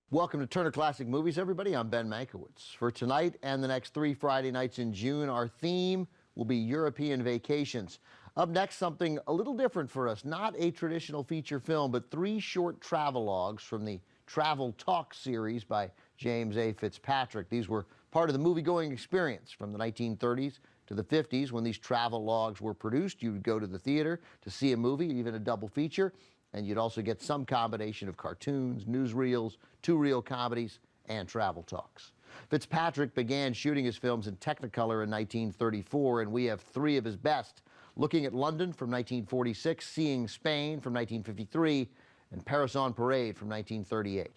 Welcome to Turner Classic Movies, everybody. I'm Ben Mankiewicz. For tonight and the next 3 Friday nights in June, our theme will be European vacations. Up next, something a little different for us. Not a traditional feature film, but 3 short travelogues from the TravelTalks series by James A. Fitzpatrick. These were part of the movie-going experience from the 1930s to the 50s. When these travelogues were produced, you would go to the theater to see a movie, even a double feature, and you'd also get some combination of cartoons, newsreels, 2-reel comedies, and travel talks. Fitzpatrick began shooting his films in Technicolor in 1934, and we have 3 of his best: Looking at London from 1946, Seeing Spain from 1953, and Paris on Parade from 1938.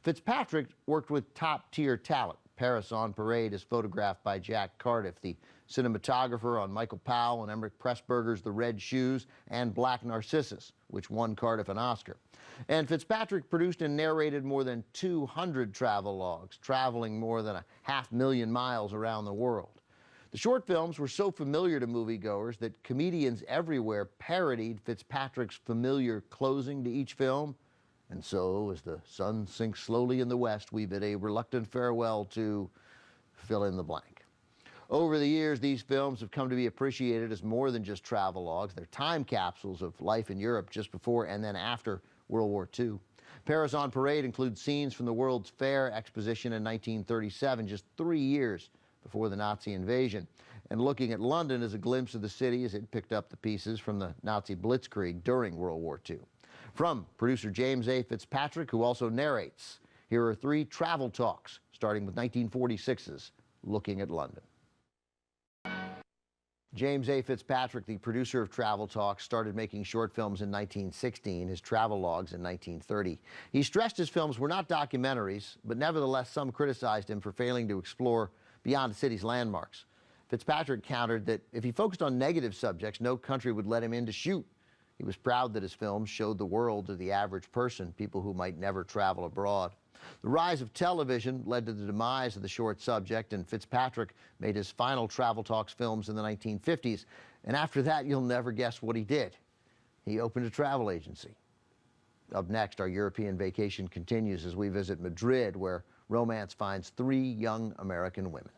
Fitzpatrick worked with top-tier talent. Paris on Parade is photographed by Jack Cardiff, the cinematographer on Michael Powell and Emmerich Pressburger's The Red Shoes and Black Narcissus, which won Cardiff an Oscar. And Fitzpatrick produced and narrated more than 200 travelogues, traveling more than 500,000 miles around the world. The short films were so familiar to moviegoers that comedians everywhere parodied Fitzpatrick's familiar closing to each film. And so, as the sun sinks slowly in the west, we bid a reluctant farewell to fill in the blank. Over the years, these films have come to be appreciated as more than just travelogues. They're time capsules of life in Europe just before and then after World War II. Paris on Parade includes scenes from the World's Fair Exposition in 1937, just 3 years before the Nazi invasion. And Looking at London is a glimpse of the city as it picked up the pieces from the Nazi blitzkrieg during World War II. From producer James A. Fitzpatrick, who also narrates, here are 3 travel talks, starting with 1946's Looking at London. James A. Fitzpatrick, the producer of Travel Talks, started making short films in 1916, his travelogues in 1930. He stressed his films were not documentaries, but nevertheless some criticized him for failing to explore beyond the city's landmarks. Fitzpatrick countered that if he focused on negative subjects, no country would let him in to shoot. He was proud that his films showed the world to the average person, people who might never travel abroad. The rise of television led to the demise of the short subject, and Fitzpatrick made his final Travel Talks films in the 1950s. And after that, you'll never guess what he did. He opened a travel agency. Up next, our European vacation continues as we visit Madrid, where romance finds 3 young American women.